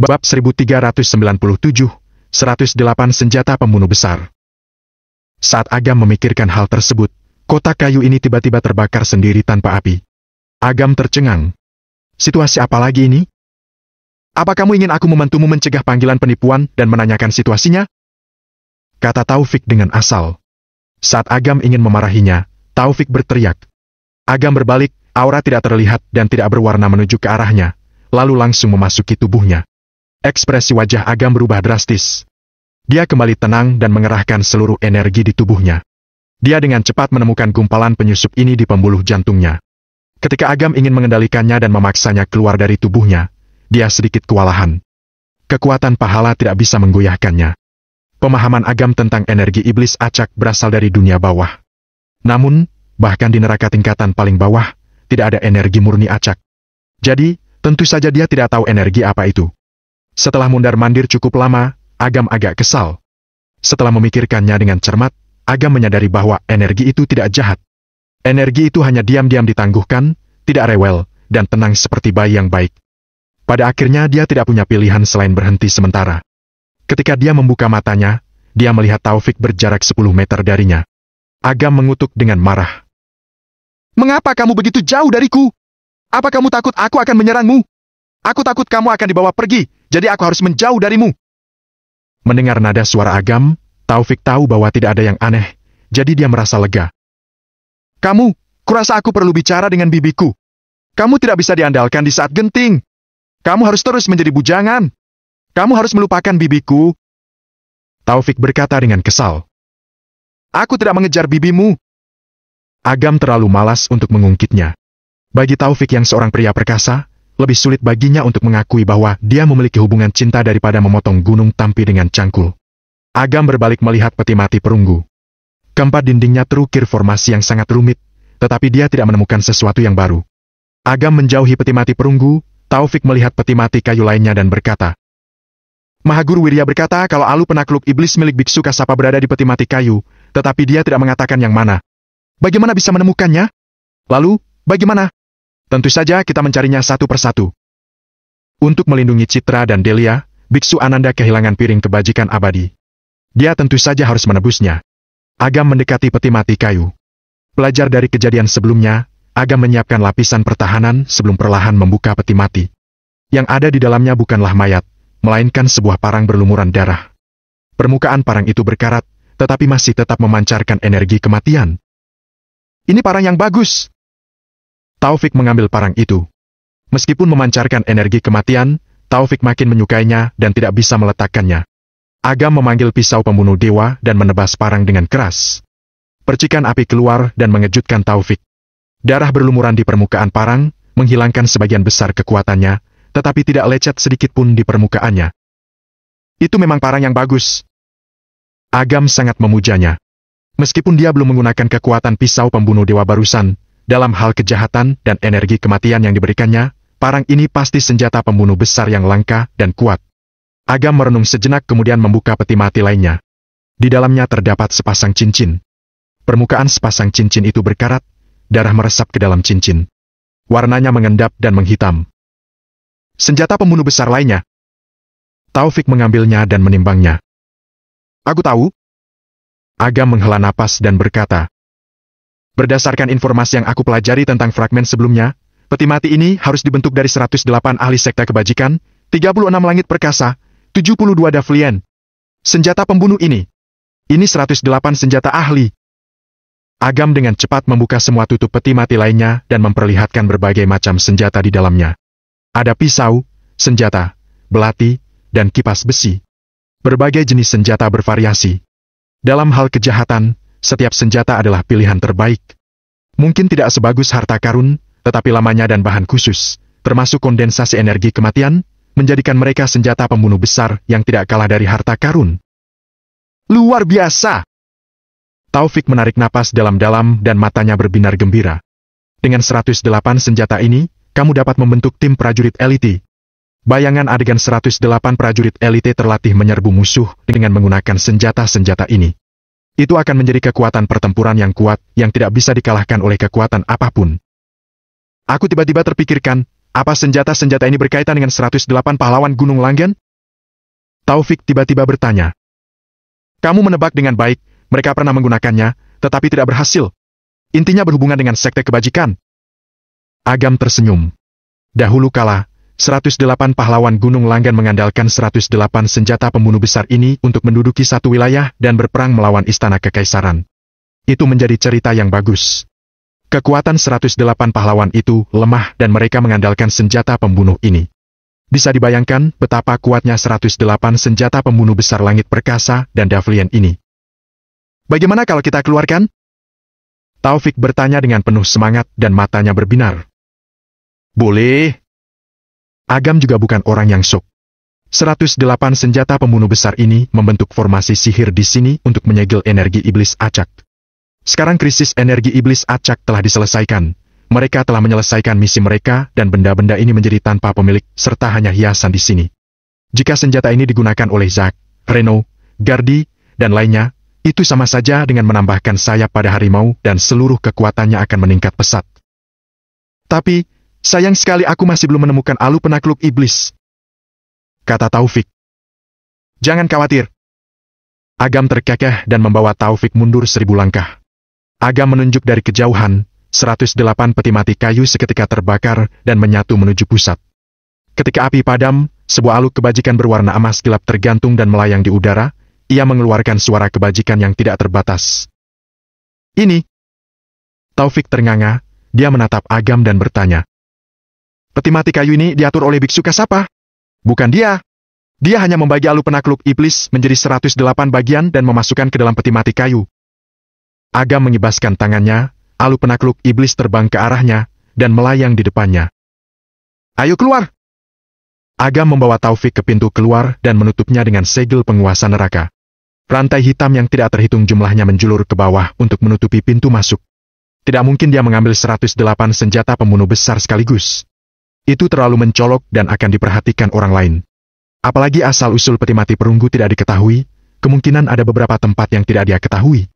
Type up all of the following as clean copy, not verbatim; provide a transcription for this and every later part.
Bab 1397, 108 Senjata Pembunuh Besar. Saat Agam memikirkan hal tersebut, kotak kayu ini tiba-tiba terbakar sendiri tanpa api. Agam tercengang. Situasi apa lagi ini? Apa kamu ingin aku membantumu mencegah panggilan penipuan dan menanyakan situasinya? Kata Taufik dengan asal. Saat Agam ingin memarahinya, Taufik berteriak. Agam berbalik, aura tidak terlihat dan tidak berwarna menuju ke arahnya, lalu langsung memasuki tubuhnya. Ekspresi wajah Agam berubah drastis. Dia kembali tenang dan mengerahkan seluruh energi di tubuhnya. Dia dengan cepat menemukan gumpalan penyusup ini di pembuluh jantungnya. Ketika Agam ingin mengendalikannya dan memaksanya keluar dari tubuhnya, dia sedikit kewalahan. Kekuatan pahala tidak bisa menggoyahkannya. Pemahaman Agam tentang energi iblis acak berasal dari dunia bawah. Namun, bahkan di neraka tingkatan paling bawah, tidak ada energi murni acak. Jadi, tentu saja dia tidak tahu energi apa itu. Setelah mundar-mandir cukup lama, Agam agak kesal. Setelah memikirkannya dengan cermat, Agam menyadari bahwa energi itu tidak jahat. Energi itu hanya diam-diam ditangguhkan, tidak rewel, dan tenang seperti bayi yang baik. Pada akhirnya dia tidak punya pilihan selain berhenti sementara. Ketika dia membuka matanya, dia melihat Taufik berjarak 10 meter darinya. Agam mengutuk dengan marah. Mengapa kamu begitu jauh dariku? Apa kamu takut aku akan menyerangmu? Aku takut kamu akan dibawa pergi, jadi aku harus menjauh darimu. Mendengar nada suara Agam, Taufik tahu bahwa tidak ada yang aneh, jadi dia merasa lega. Kamu, kurasa aku perlu bicara dengan bibiku. Kamu tidak bisa diandalkan di saat genting. Kamu harus terus menjadi bujangan. Kamu harus melupakan bibiku. Taufik berkata dengan kesal. Aku tidak mengejar bibimu. Agam terlalu malas untuk mengungkitnya. Bagi Taufik yang seorang pria perkasa, lebih sulit baginya untuk mengakui bahwa dia memiliki hubungan cinta daripada memotong gunung Tampi dengan cangkul. Agam berbalik melihat peti mati perunggu. Keempat dindingnya terukir formasi yang sangat rumit, tetapi dia tidak menemukan sesuatu yang baru. Agam menjauhi peti mati perunggu, Taufik melihat peti mati kayu lainnya dan berkata, Mahaguru Wirya berkata kalau alu penakluk iblis milik Biksu Kasapa berada di peti mati kayu, tetapi dia tidak mengatakan yang mana. Bagaimana bisa menemukannya? Lalu, bagaimana? Tentu saja kita mencarinya satu persatu. Untuk melindungi Citra dan Delia, Biksu Ananda kehilangan piring kebajikan abadi. Dia tentu saja harus menebusnya. Agam mendekati peti mati kayu. Belajar dari kejadian sebelumnya, Agam menyiapkan lapisan pertahanan sebelum perlahan membuka peti mati. Yang ada di dalamnya bukanlah mayat, melainkan sebuah parang berlumuran darah. Permukaan parang itu berkarat, tetapi masih tetap memancarkan energi kematian. Ini parang yang bagus. Taufik mengambil parang itu. Meskipun memancarkan energi kematian, Taufik makin menyukainya dan tidak bisa meletakkannya. Agam memanggil pisau pembunuh dewa dan menebas parang dengan keras. Percikan api keluar dan mengejutkan Taufik. Darah berlumuran di permukaan parang, menghilangkan sebagian besar kekuatannya, tetapi tidak lecet sedikit pun di permukaannya. Itu memang parang yang bagus. Agam sangat memujanya. Meskipun dia belum menggunakan kekuatan pisau pembunuh dewa barusan, dalam hal kejahatan dan energi kematian yang diberikannya, parang ini pasti senjata pembunuh besar yang langka dan kuat. Agam merenung sejenak kemudian membuka peti mati lainnya. Di dalamnya terdapat sepasang cincin. Permukaan sepasang cincin itu berkarat, darah meresap ke dalam cincin. Warnanya mengendap dan menghitam. Senjata pembunuh besar lainnya. Taufik mengambilnya dan menimbangnya. Aku tahu. Agam menghela napas dan berkata, berdasarkan informasi yang aku pelajari tentang fragmen sebelumnya, peti mati ini harus dibentuk dari 108 ahli sekte kebajikan, 36 langit perkasa, 72 Davlian. Senjata pembunuh ini 108 senjata ahli. Agam dengan cepat membuka semua tutup peti mati lainnya dan memperlihatkan berbagai macam senjata di dalamnya. Ada pisau, senjata, belati, dan kipas besi. Berbagai jenis senjata bervariasi. Dalam hal kejahatan, setiap senjata adalah pilihan terbaik. Mungkin tidak sebagus harta karun, tetapi lamanya dan bahan khusus, termasuk kondensasi energi kematian, menjadikan mereka senjata pembunuh besar yang tidak kalah dari harta karun. Luar biasa! Taufik menarik napas dalam-dalam dan matanya berbinar gembira. Dengan 108 senjata ini, kamu dapat membentuk tim prajurit elite. Bayangan adegan 108 prajurit elite terlatih menyerbu musuh dengan menggunakan senjata-senjata ini. Itu akan menjadi kekuatan pertempuran yang kuat yang tidak bisa dikalahkan oleh kekuatan apapun. Aku tiba-tiba terpikirkan, Apa senjata-senjata ini berkaitan dengan 108 pahlawan Gunung Langgan? Taufik tiba-tiba bertanya. Kamu menebak dengan baik, mereka pernah menggunakannya, tetapi tidak berhasil. Intinya berhubungan dengan sekte kebajikan. Agam tersenyum. Dahulu kala, 108 pahlawan Gunung Langgan mengandalkan 108 senjata pembunuh besar ini untuk menduduki satu wilayah dan berperang melawan istana kekaisaran. Itu menjadi cerita yang bagus. Kekuatan 108 pahlawan itu lemah dan mereka mengandalkan senjata pembunuh ini. Bisa dibayangkan betapa kuatnya 108 senjata pembunuh besar langit perkasa dan Davlian ini. Bagaimana kalau kita keluarkan? Taufik bertanya dengan penuh semangat dan matanya berbinar. Boleh. Agam juga bukan orang yang syok. 108 senjata pembunuh besar ini membentuk formasi sihir di sini untuk menyegel energi iblis acak. Sekarang krisis energi iblis acak telah diselesaikan. Mereka telah menyelesaikan misi mereka dan benda-benda ini menjadi tanpa pemilik serta hanya hiasan di sini. Jika senjata ini digunakan oleh Zack, Reno, Gardi, dan lainnya, itu sama saja dengan menambahkan sayap pada harimau dan seluruh kekuatannya akan meningkat pesat. Tapi, sayang sekali aku masih belum menemukan alu penakluk iblis, kata Taufik. Jangan khawatir. Agam terkekeh dan membawa Taufik mundur 1000 langkah. Agam menunjuk dari kejauhan, 108 peti mati kayu seketika terbakar dan menyatu menuju pusat. Ketika api padam, sebuah aluk kebajikan berwarna emas gelap tergantung dan melayang di udara, ia mengeluarkan suara kebajikan yang tidak terbatas. Ini. Taufik ternganga, dia menatap Agam dan bertanya. Peti mati kayu ini diatur oleh Biksu Kasapa? Bukan dia. Dia hanya membagi alu penakluk iblis menjadi 108 bagian dan memasukkan ke dalam peti mati kayu. Agam mengibaskan tangannya, alu penakluk iblis terbang ke arahnya, dan melayang di depannya. Ayo keluar! Agam membawa Taufik ke pintu keluar dan menutupnya dengan segel penguasa neraka. Rantai hitam yang tidak terhitung jumlahnya menjulur ke bawah untuk menutupi pintu masuk. Tidak mungkin dia mengambil 108 senjata pembunuh besar sekaligus. Itu terlalu mencolok dan akan diperhatikan orang lain. Apalagi asal-usul peti mati perunggu tidak diketahui, kemungkinan ada beberapa tempat yang tidak dia ketahui.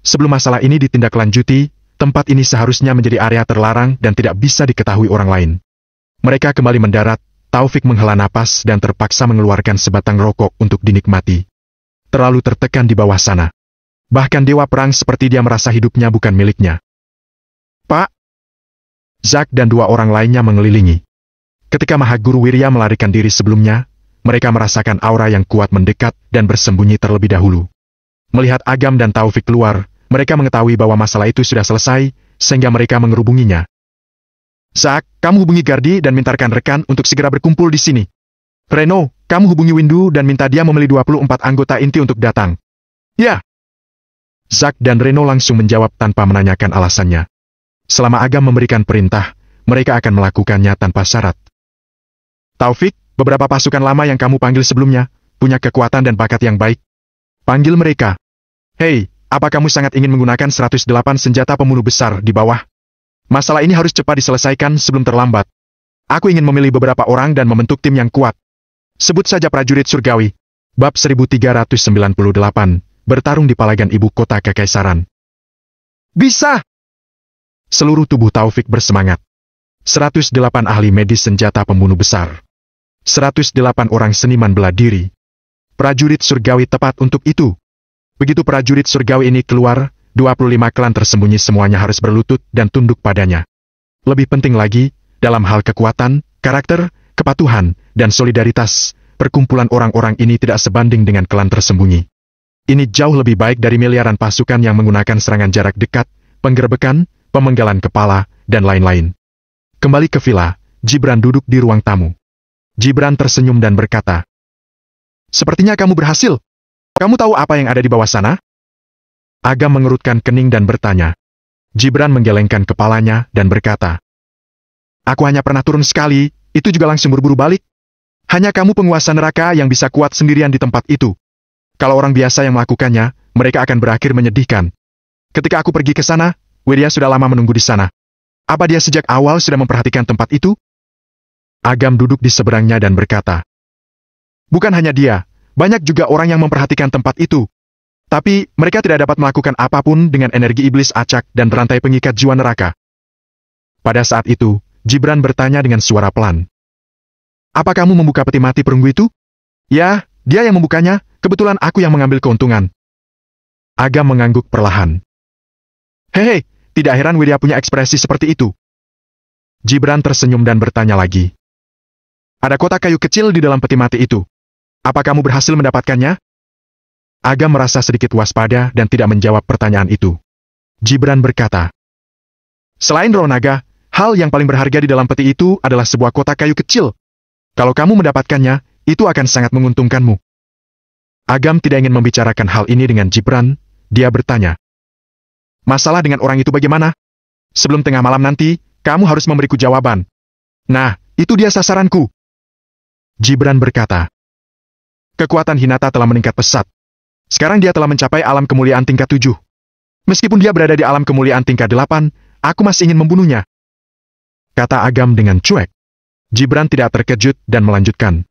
Sebelum masalah ini ditindaklanjuti, tempat ini seharusnya menjadi area terlarang dan tidak bisa diketahui orang lain. Mereka kembali mendarat, Taufik menghela napas dan terpaksa mengeluarkan sebatang rokok untuk dinikmati. Terlalu tertekan di bawah sana. Bahkan dewa perang seperti dia merasa hidupnya bukan miliknya. Pak! Zack dan 2 orang lainnya mengelilingi. Ketika Mahaguru Wirya melarikan diri sebelumnya, mereka merasakan aura yang kuat mendekat dan bersembunyi terlebih dahulu. Melihat Agam dan Taufik keluar, mereka mengetahui bahwa masalah itu sudah selesai, sehingga mereka mengerubunginya. Zack, kamu hubungi Gardi dan mintakan rekan untuk segera berkumpul di sini. Reno, kamu hubungi Windu dan minta dia memilih 24 anggota inti untuk datang. Ya. Zack dan Reno langsung menjawab tanpa menanyakan alasannya. Selama Agam memberikan perintah, mereka akan melakukannya tanpa syarat. Taufik, beberapa pasukan lama yang kamu panggil sebelumnya, punya kekuatan dan bakat yang baik. Panggil mereka. Hei, apa kamu sangat ingin menggunakan 108 senjata pembunuh besar di bawah? Masalah ini harus cepat diselesaikan sebelum terlambat. Aku ingin memilih beberapa orang dan membentuk tim yang kuat. Sebut saja prajurit surgawi. Bab 1398, bertarung di palagan ibu kota kekaisaran. Bisa! Seluruh tubuh Taufik bersemangat. 108 ahli medis senjata pembunuh besar. 108 orang seniman bela diri. Prajurit surgawi tepat untuk itu. Begitu prajurit surgawi ini keluar, 25 klan tersembunyi semuanya harus berlutut dan tunduk padanya. Lebih penting lagi, dalam hal kekuatan, karakter, kepatuhan, dan solidaritas, perkumpulan orang-orang ini tidak sebanding dengan klan tersembunyi. Ini jauh lebih baik dari miliaran pasukan yang menggunakan serangan jarak dekat, penggerbekan, pemenggalan kepala, dan lain-lain. Kembali ke villa, Gibran duduk di ruang tamu. Gibran tersenyum dan berkata, "Sepertinya kamu berhasil. Kamu tahu apa yang ada di bawah sana?" Agam mengerutkan kening dan bertanya. Gibran menggelengkan kepalanya dan berkata, "Aku hanya pernah turun sekali, itu juga langsung buru-buru balik. Hanya kamu penguasa neraka yang bisa kuat sendirian di tempat itu. Kalau orang biasa yang melakukannya, mereka akan berakhir menyedihkan. Ketika aku pergi ke sana, Wirya sudah lama menunggu di sana. Apa dia sejak awal sudah memperhatikan tempat itu?" Agam duduk di seberangnya dan berkata, "Bukan hanya dia, banyak juga orang yang memperhatikan tempat itu. Tapi, mereka tidak dapat melakukan apapun dengan energi iblis acak dan rantai pengikat jiwa neraka." Pada saat itu, Gibran bertanya dengan suara pelan. Apa kamu membuka peti mati perunggu itu? Ya, dia yang membukanya, kebetulan aku yang mengambil keuntungan. Agam mengangguk perlahan. Hehe, tidak heran Widya punya ekspresi seperti itu. Gibran tersenyum dan bertanya lagi. Ada kotak kayu kecil di dalam peti mati itu. Apa kamu berhasil mendapatkannya? Agam merasa sedikit waspada dan tidak menjawab pertanyaan itu. Gibran berkata, selain roh naga, hal yang paling berharga di dalam peti itu adalah sebuah kotak kayu kecil. Kalau kamu mendapatkannya, itu akan sangat menguntungkanmu. Agam tidak ingin membicarakan hal ini dengan Gibran, dia bertanya. Masalah dengan orang itu bagaimana? Sebelum tengah malam nanti, kamu harus memberiku jawaban. Nah, itu dia sasaranku. Gibran berkata. Kekuatan Hinata telah meningkat pesat. Sekarang dia telah mencapai alam kemuliaan tingkat 7. Meskipun dia berada di alam kemuliaan tingkat 8, aku masih ingin membunuhnya. Kata Agam dengan cuek. Gibran tidak terkejut dan melanjutkan.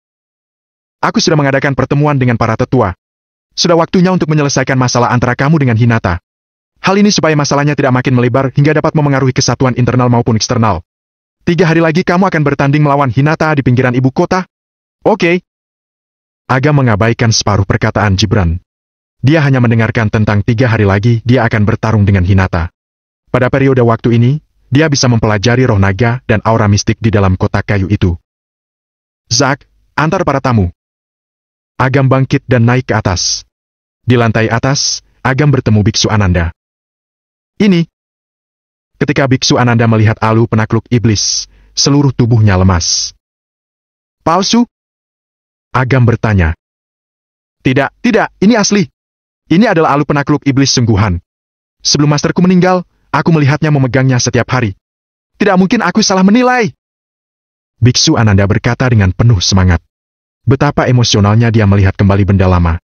Aku sudah mengadakan pertemuan dengan para tetua. Sudah waktunya untuk menyelesaikan masalah antara kamu dengan Hinata. Hal ini supaya masalahnya tidak makin melebar hingga dapat memengaruhi kesatuan internal maupun eksternal. 3 hari lagi kamu akan bertanding melawan Hinata di pinggiran ibu kota. Oke. Agam mengabaikan separuh perkataan Gibran. Dia hanya mendengarkan tentang 3 hari lagi dia akan bertarung dengan Hinata. Pada periode waktu ini, dia bisa mempelajari roh naga dan aura mistik di dalam kotak kayu itu. Zack, antar para tamu. Agam bangkit dan naik ke atas. Di lantai atas, Agam bertemu Biksu Ananda. Ini. Ketika Biksu Ananda melihat alu penakluk iblis, seluruh tubuhnya lemas. Palsu? Agam bertanya. Tidak, ini asli. Ini adalah alu penakluk iblis sungguhan. Sebelum masterku meninggal, aku melihatnya memegangnya setiap hari. Tidak mungkin aku salah menilai. Biksu Ananda berkata dengan penuh semangat. Betapa emosionalnya dia melihat kembali benda lama.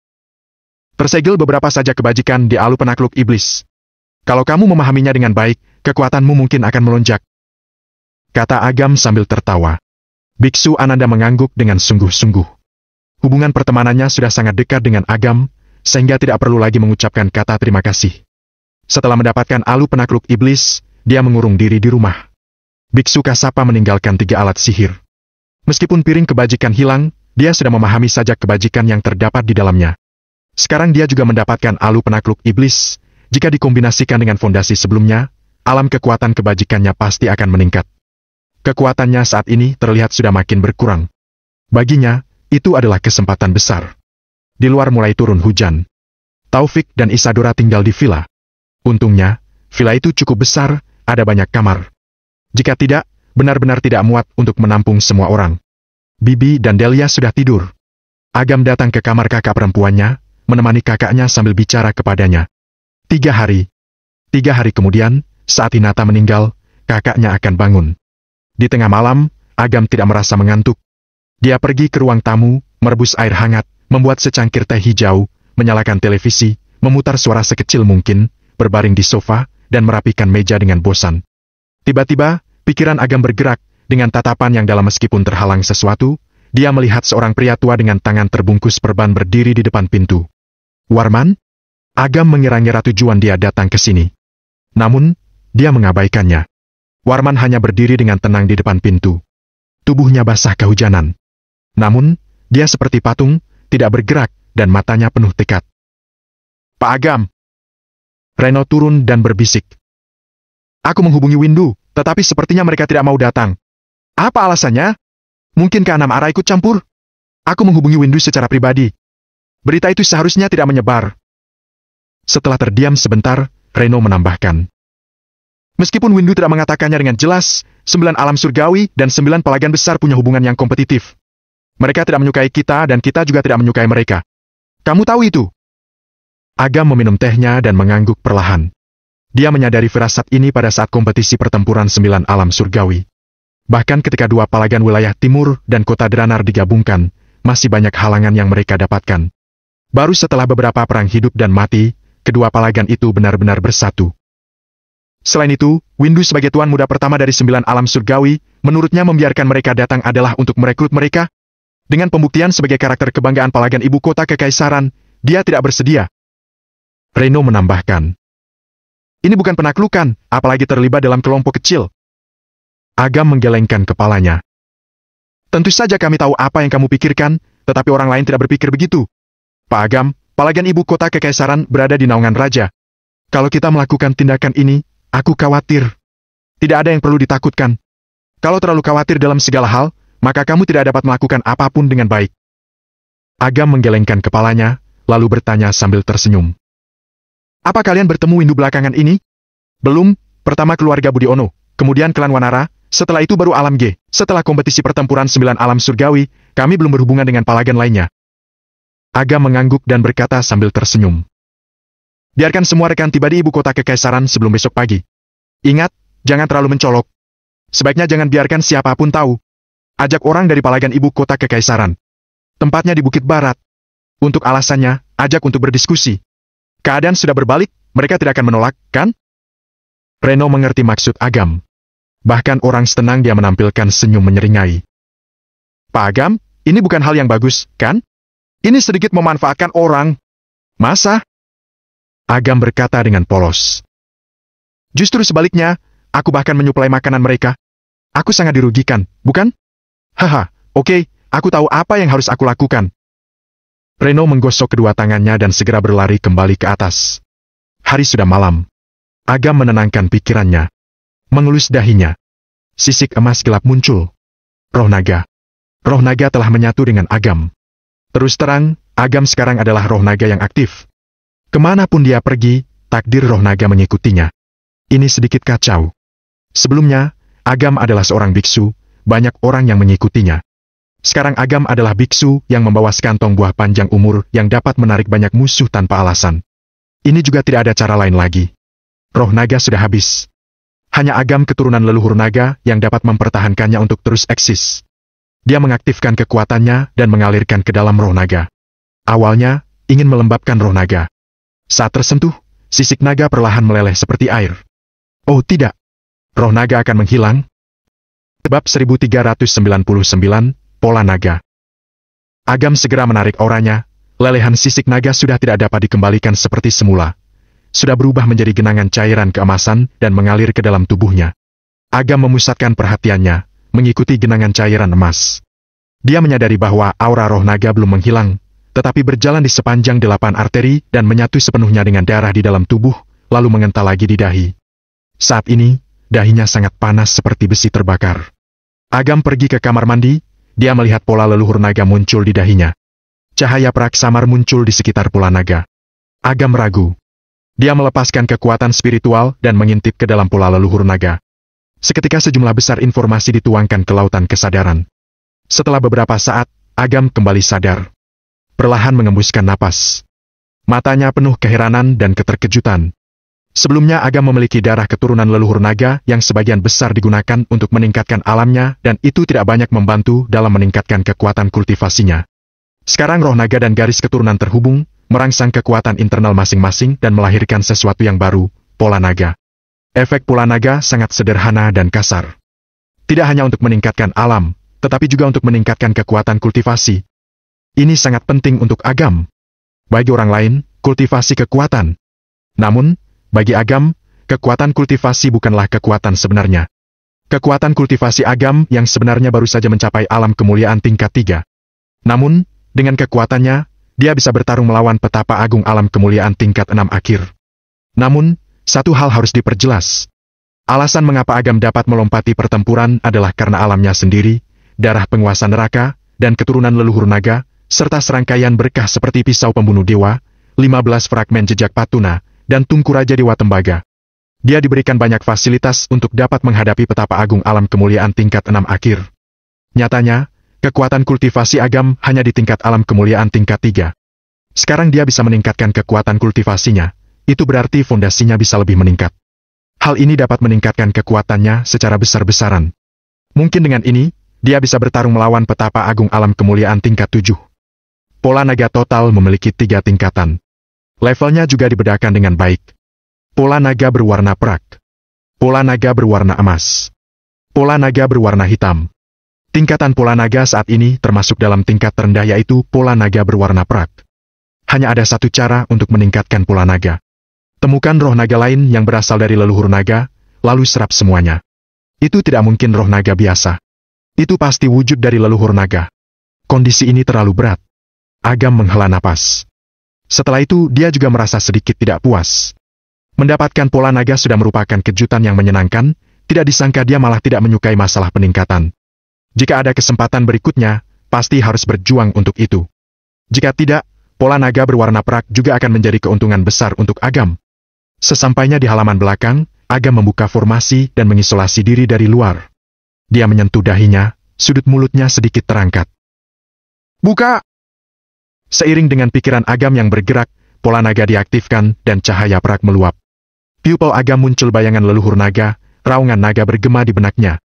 Tersegel beberapa saja kebajikan di alu penakluk iblis. Kalau kamu memahaminya dengan baik, kekuatanmu mungkin akan melonjak. Kata Agam sambil tertawa. Biksu Ananda mengangguk dengan sungguh-sungguh. Hubungan pertemanannya sudah sangat dekat dengan Agam, sehingga tidak perlu lagi mengucapkan kata terima kasih. Setelah mendapatkan alu penakluk iblis, dia mengurung diri di rumah. Biksu Kasapa meninggalkan 3 alat sihir. Meskipun piring kebajikan hilang, dia sudah memahami sajak kebajikan yang terdapat di dalamnya. Sekarang dia juga mendapatkan alu penakluk iblis. Jika dikombinasikan dengan fondasi sebelumnya, alam kekuatan kebajikannya pasti akan meningkat. Kekuatannya saat ini terlihat sudah makin berkurang. Baginya, itu adalah kesempatan besar. Di luar mulai turun hujan. Taufik dan Isadora tinggal di villa. Untungnya, villa itu cukup besar, ada banyak kamar. Jika tidak, benar-benar tidak muat untuk menampung semua orang. Bibi dan Delia sudah tidur. Agam datang ke kamar kakak perempuannya, menemani kakaknya sambil bicara kepadanya. 3 hari. 3 hari kemudian, saat Hinata meninggal, kakaknya akan bangun. Di tengah malam, Agam tidak merasa mengantuk. Dia pergi ke ruang tamu, merebus air hangat, membuat secangkir teh hijau, menyalakan televisi, memutar suara sekecil mungkin, berbaring di sofa, dan merapikan meja dengan bosan. Tiba-tiba, pikiran Agam bergerak, dengan tatapan yang dalam meskipun terhalang sesuatu, dia melihat seorang pria tua dengan tangan terbungkus perban berdiri di depan pintu. Warman? Agam mengira-ngira tujuan dia datang ke sini. Namun, dia mengabaikannya. Warman hanya berdiri dengan tenang di depan pintu. Tubuhnya basah kehujanan. Namun, dia seperti patung, tidak bergerak, dan matanya penuh tekad. Pak Agam. Reno turun dan berbisik. Aku menghubungi Windu, tetapi sepertinya mereka tidak mau datang. Apa alasannya? Mungkinkah Namara ikut campur? Aku menghubungi Windu secara pribadi. Berita itu seharusnya tidak menyebar. Setelah terdiam sebentar, Reno menambahkan. Meskipun Windu tidak mengatakannya dengan jelas, 9 alam surgawi dan 9 pelagan besar punya hubungan yang kompetitif. Mereka tidak menyukai kita dan kita juga tidak menyukai mereka. Kamu tahu itu? Agam meminum tehnya dan mengangguk perlahan. Dia menyadari firasat ini pada saat kompetisi pertempuran 9 alam surgawi. Bahkan ketika 2 palagan wilayah timur dan kota Dranar digabungkan, masih banyak halangan yang mereka dapatkan. Baru setelah beberapa perang hidup dan mati, kedua palagan itu benar-benar bersatu. Selain itu, Windu sebagai tuan muda pertama dari 9 alam surgawi, menurutnya membiarkan mereka datang adalah untuk merekrut mereka. Dengan pembuktian sebagai karakter kebanggaan palagan ibu kota kekaisaran, dia tidak bersedia. Reno menambahkan. Ini bukan penaklukan, apalagi terlibat dalam kelompok kecil. Agam menggelengkan kepalanya. Tentu saja kami tahu apa yang kamu pikirkan, tetapi orang lain tidak berpikir begitu. Pak Agam, Palagan ibu kota kekaisaran berada di naungan raja. Kalau kita melakukan tindakan ini, aku khawatir. Tidak ada yang perlu ditakutkan. Kalau terlalu khawatir dalam segala hal, maka kamu tidak dapat melakukan apapun dengan baik. Agam menggelengkan kepalanya, lalu bertanya sambil tersenyum. Apa kalian bertemu Windu belakangan ini? Belum, pertama keluarga Budiono, kemudian klan Wanara, setelah itu baru Alam G. Setelah kompetisi pertempuran 9 alam surgawi, kami belum berhubungan dengan Palagan lainnya. Agam mengangguk dan berkata sambil tersenyum. Biarkan semua rekan tiba di ibu kota kekaisaran sebelum besok pagi. Ingat, jangan terlalu mencolok. Sebaiknya jangan biarkan siapapun tahu. Ajak orang dari Palagan ibu kota kekaisaran. Tempatnya di Bukit Barat. Untuk alasannya, ajak untuk berdiskusi. Keadaan sudah berbalik, mereka tidak akan menolak, kan? Reno mengerti maksud Agam. Bahkan orang setenang dia menampilkan senyum menyeringai. Pak Agam, ini bukan hal yang bagus, kan? Ini sedikit memanfaatkan orang. Masa? Agam berkata dengan polos. Justru sebaliknya, aku bahkan menyuplai makanan mereka. Aku sangat dirugikan, bukan? Haha, oke, aku tahu apa yang harus aku lakukan. Reno menggosok kedua tangannya dan segera berlari kembali ke atas. Hari sudah malam. Agam menenangkan pikirannya. Mengelus dahinya. Sisik emas gelap muncul. Roh naga. Roh naga telah menyatu dengan Agam. Terus terang, Agam sekarang adalah roh naga yang aktif. Kemanapun dia pergi, takdir roh naga mengikutinya. Ini sedikit kacau. Sebelumnya, Agam adalah seorang biksu, banyak orang yang mengikutinya. Sekarang Agam adalah biksu yang membawa sekantong buah panjang umur yang dapat menarik banyak musuh tanpa alasan. Ini juga tidak ada cara lain lagi. Roh naga sudah habis. Hanya Agam keturunan leluhur naga yang dapat mempertahankannya untuk terus eksis. Dia mengaktifkan kekuatannya dan mengalirkan ke dalam roh naga. Awalnya, ingin melembabkan roh naga. Saat tersentuh, sisik naga perlahan meleleh seperti air. Oh tidak! Roh naga akan menghilang. Bab 1399, Pola Naga. Agam segera menarik auranya, lelehan sisik naga sudah tidak dapat dikembalikan seperti semula. Sudah berubah menjadi genangan cairan keemasan dan mengalir ke dalam tubuhnya. Agam memusatkan perhatiannya, mengikuti genangan cairan emas. Dia menyadari bahwa aura roh naga belum menghilang, tetapi berjalan di sepanjang 8 arteri dan menyatu sepenuhnya dengan darah di dalam tubuh, lalu mengental lagi di dahi. Saat ini, dahinya sangat panas seperti besi terbakar. Agam pergi ke kamar mandi, dia melihat pola leluhur naga muncul di dahinya. Cahaya perak samar muncul di sekitar pola naga. Agam ragu. Dia melepaskan kekuatan spiritual dan mengintip ke dalam pola leluhur naga. Seketika sejumlah besar informasi dituangkan ke lautan kesadaran. Setelah beberapa saat, Agam kembali sadar. Perlahan mengembuskan napas. Matanya penuh keheranan dan keterkejutan. Sebelumnya Agam memiliki darah keturunan leluhur naga yang sebagian besar digunakan untuk meningkatkan alamnya dan itu tidak banyak membantu dalam meningkatkan kekuatan kultivasinya. Sekarang roh naga dan garis keturunan terhubung, merangsang kekuatan internal masing-masing dan melahirkan sesuatu yang baru, pola naga. Efek pola naga sangat sederhana dan kasar. Tidak hanya untuk meningkatkan alam, tetapi juga untuk meningkatkan kekuatan kultivasi. Ini sangat penting untuk Agam. Bagi orang lain, kultivasi kekuatan. Namun, bagi Agam, kekuatan kultivasi bukanlah kekuatan sebenarnya. Kekuatan kultivasi Agam yang sebenarnya baru saja mencapai alam kemuliaan tingkat 3. Namun, dengan kekuatannya, dia bisa bertarung melawan petapa agung alam kemuliaan tingkat 6 akhir. Namun, satu hal harus diperjelas. Alasan mengapa Agam dapat melompati pertempuran adalah karena alamnya sendiri, darah penguasa neraka, dan keturunan leluhur naga, serta serangkaian berkah seperti pisau pembunuh dewa, 15 fragmen jejak patuna, dan tungku Raja Dewa Tembaga. Dia diberikan banyak fasilitas untuk dapat menghadapi petapa agung alam kemuliaan tingkat 6 akhir. Nyatanya, kekuatan kultivasi Agam hanya di tingkat alam kemuliaan tingkat 3. Sekarang dia bisa meningkatkan kekuatan kultivasinya, itu berarti fondasinya bisa lebih meningkat. Hal ini dapat meningkatkan kekuatannya secara besar-besaran. Mungkin dengan ini, dia bisa bertarung melawan petapa agung alam kemuliaan tingkat 7. Pola naga total memiliki 3 tingkatan. Levelnya juga dibedakan dengan baik. Pola naga berwarna perak. Pola naga berwarna emas. Pola naga berwarna hitam. Tingkatan pola naga saat ini termasuk dalam tingkat terendah yaitu pola naga berwarna perak. Hanya ada satu cara untuk meningkatkan pola naga. Temukan roh naga lain yang berasal dari leluhur naga, lalu serap semuanya. Itu tidak mungkin roh naga biasa. Itu pasti wujud dari leluhur naga. Kondisi ini terlalu berat. Agam menghela napas. Setelah itu, dia juga merasa sedikit tidak puas. Mendapatkan pola naga sudah merupakan kejutan yang menyenangkan, tidak disangka dia malah tidak menyukai masalah peningkatan. Jika ada kesempatan berikutnya, pasti harus berjuang untuk itu. Jika tidak, pola naga berwarna perak juga akan menjadi keuntungan besar untuk Agam. Sesampainya di halaman belakang, Agam membuka formasi dan mengisolasi diri dari luar. Dia menyentuh dahinya, sudut mulutnya sedikit terangkat. Buka! Seiring dengan pikiran Agam yang bergerak, pola naga diaktifkan dan cahaya perak meluap. Pupil Agam muncul bayangan leluhur naga, raungan naga bergema di benaknya.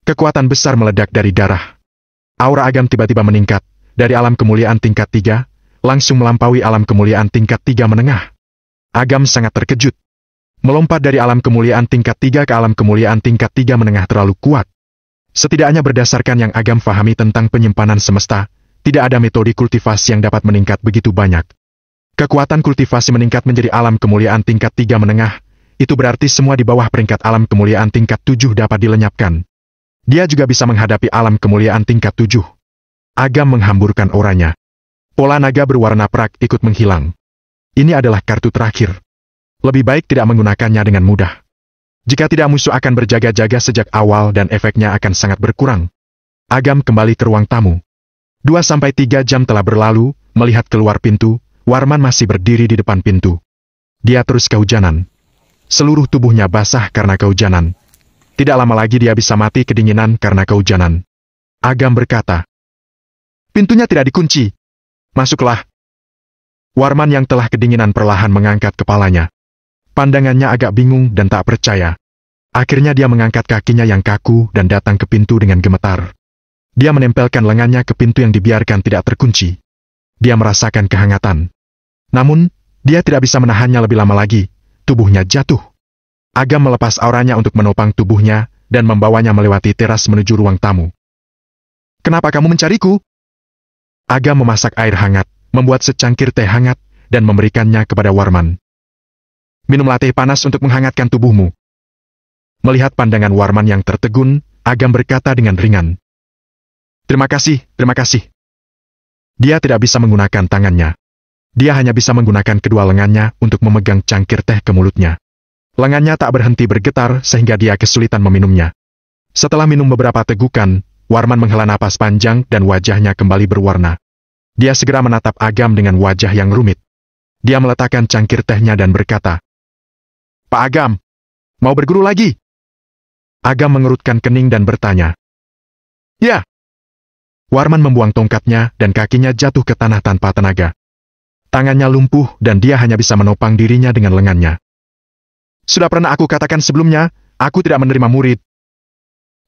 Kekuatan besar meledak dari darah. Aura Agam tiba-tiba meningkat, dari alam kemuliaan tingkat 3, langsung melampaui alam kemuliaan tingkat 3 menengah. Agam sangat terkejut. Melompat dari alam kemuliaan tingkat 3 ke alam kemuliaan tingkat 3 menengah terlalu kuat. Setidaknya berdasarkan yang Agam fahami tentang penyimpanan semesta, tidak ada metode kultivasi yang dapat meningkat begitu banyak. Kekuatan kultivasi meningkat menjadi alam kemuliaan tingkat 3 menengah, itu berarti semua di bawah peringkat alam kemuliaan tingkat 7 dapat dilenyapkan. Dia juga bisa menghadapi alam kemuliaan tingkat 7. Agam menghamburkan auranya. Pola naga berwarna perak ikut menghilang. Ini adalah kartu terakhir. Lebih baik tidak menggunakannya dengan mudah. Jika tidak, musuh akan berjaga-jaga sejak awal dan efeknya akan sangat berkurang. Agam kembali ke ruang tamu. 2-3 jam telah berlalu, melihat keluar pintu, Warman masih berdiri di depan pintu. Dia terus kehujanan. Seluruh tubuhnya basah karena kehujanan. Tidak lama lagi dia bisa mati kedinginan karena kehujanan. Agam berkata, "Pintunya tidak dikunci. Masuklah." Warman yang telah kedinginan perlahan mengangkat kepalanya. Pandangannya agak bingung dan tak percaya. Akhirnya dia mengangkat kakinya yang kaku dan datang ke pintu dengan gemetar. Dia menempelkan lengannya ke pintu yang dibiarkan tidak terkunci. Dia merasakan kehangatan. Namun, dia tidak bisa menahannya lebih lama lagi. Tubuhnya jatuh. Agam melepas auranya untuk menopang tubuhnya dan membawanya melewati teras menuju ruang tamu. "Kenapa kamu mencariku?" Agam memasak air hangat, membuat secangkir teh hangat, dan memberikannya kepada Warman. "Minumlah teh panas untuk menghangatkan tubuhmu." Melihat pandangan Warman yang tertegun, Agam berkata dengan ringan, Terima kasih." Dia tidak bisa menggunakan tangannya. Dia hanya bisa menggunakan kedua lengannya untuk memegang cangkir teh ke mulutnya. Lengannya tak berhenti bergetar sehingga dia kesulitan meminumnya. Setelah minum beberapa tegukan, Warman menghela napas panjang dan wajahnya kembali berwarna. Dia segera menatap Agam dengan wajah yang rumit. Dia meletakkan cangkir tehnya dan berkata, "Pak Agam, mau berguru lagi?" Agam mengerutkan kening dan bertanya, "Ya." Warman membuang tongkatnya dan kakinya jatuh ke tanah tanpa tenaga. Tangannya lumpuh dan dia hanya bisa menopang dirinya dengan lengannya. "Sudah pernah aku katakan sebelumnya, aku tidak menerima murid,"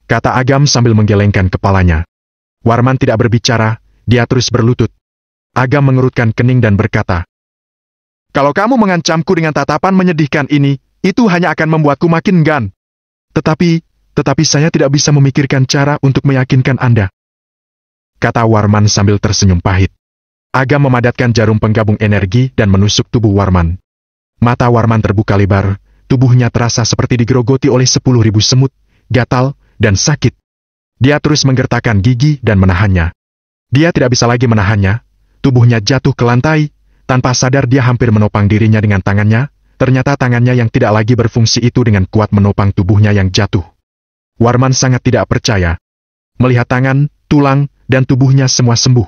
kata Agam sambil menggelengkan kepalanya. Warman tidak berbicara, dia terus berlutut. Agam mengerutkan kening dan berkata, "Kalau kamu mengancamku dengan tatapan menyedihkan ini, itu hanya akan membuatku makin enggan. Tetapi saya tidak bisa memikirkan cara untuk meyakinkan Anda," kata Warman sambil tersenyum pahit. Agam memadatkan jarum penggabung energi dan menusuk tubuh Warman. Mata Warman terbuka lebar, tubuhnya terasa seperti digerogoti oleh 10.000 semut, gatal, dan sakit. Dia terus menggertakkan gigi dan menahannya. Dia tidak bisa lagi menahannya, tubuhnya jatuh ke lantai, tanpa sadar dia hampir menopang dirinya dengan tangannya, ternyata tangannya yang tidak lagi berfungsi itu dengan kuat menopang tubuhnya yang jatuh. Warman sangat tidak percaya. Melihat tangan, tulang, dan tubuhnya semua sembuh.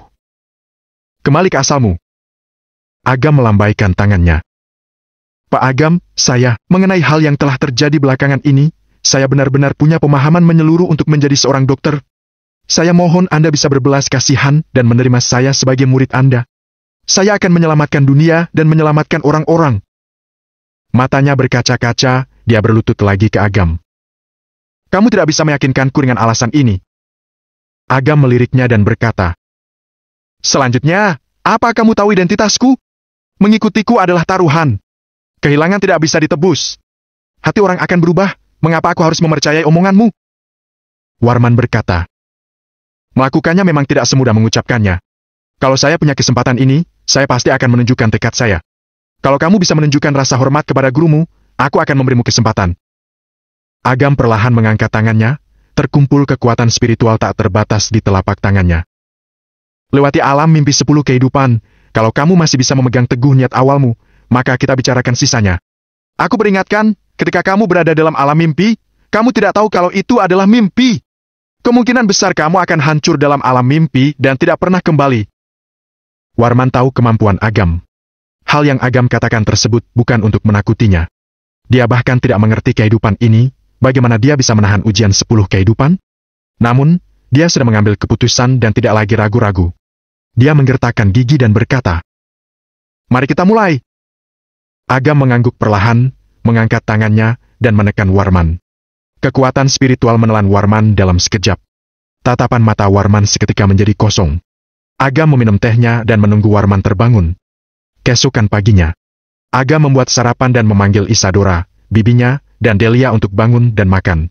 "Kembali ke asalmu." Agam melambaikan tangannya. "Pak Agam, mengenai hal yang telah terjadi belakangan ini, saya benar-benar punya pemahaman menyeluruh untuk menjadi seorang dokter. Saya mohon Anda bisa berbelas kasihan dan menerima saya sebagai murid Anda. Saya akan menyelamatkan dunia dan menyelamatkan orang-orang." Matanya berkaca-kaca, dia berlutut lagi ke Agam. "Kamu tidak bisa meyakinkanku dengan alasan ini." Agam meliriknya dan berkata, "Selanjutnya, apa kamu tahu identitasku? Mengikutiku adalah taruhan. Kehilangan tidak bisa ditebus. Hati orang akan berubah, mengapa aku harus mempercayai omonganmu?" Warman berkata, "Melakukannya memang tidak semudah mengucapkannya. Kalau saya punya kesempatan ini, saya pasti akan menunjukkan tekad saya. Kalau kamu bisa menunjukkan rasa hormat kepada gurumu, aku akan memberimu kesempatan." Agam perlahan mengangkat tangannya, Terkumpul kekuatan spiritual tak terbatas di telapak tangannya. Lewati alam mimpi 10 kehidupan, kalau kamu masih bisa memegang teguh niat awalmu, maka kita bicarakan sisanya. Aku peringatkan, ketika kamu berada dalam alam mimpi, kamu tidak tahu kalau itu adalah mimpi. Kemungkinan besar kamu akan hancur dalam alam mimpi dan tidak pernah kembali. Warman tahu kemampuan Agam. Hal yang Agam katakan tersebut bukan untuk menakutinya. Dia bahkan tidak mengerti kehidupan ini, bagaimana dia bisa menahan ujian 10 kehidupan? Namun, dia sudah mengambil keputusan dan tidak lagi ragu-ragu. Dia menggertakkan gigi dan berkata, "Mari kita mulai." Agam mengangguk perlahan, mengangkat tangannya, dan menekan Warman. Kekuatan spiritual menelan Warman dalam sekejap. Tatapan mata Warman seketika menjadi kosong. Agam meminum tehnya dan menunggu Warman terbangun. Keesokan paginya, Agam membuat sarapan dan memanggil Isadora, bibinya, dan Delia untuk bangun dan makan.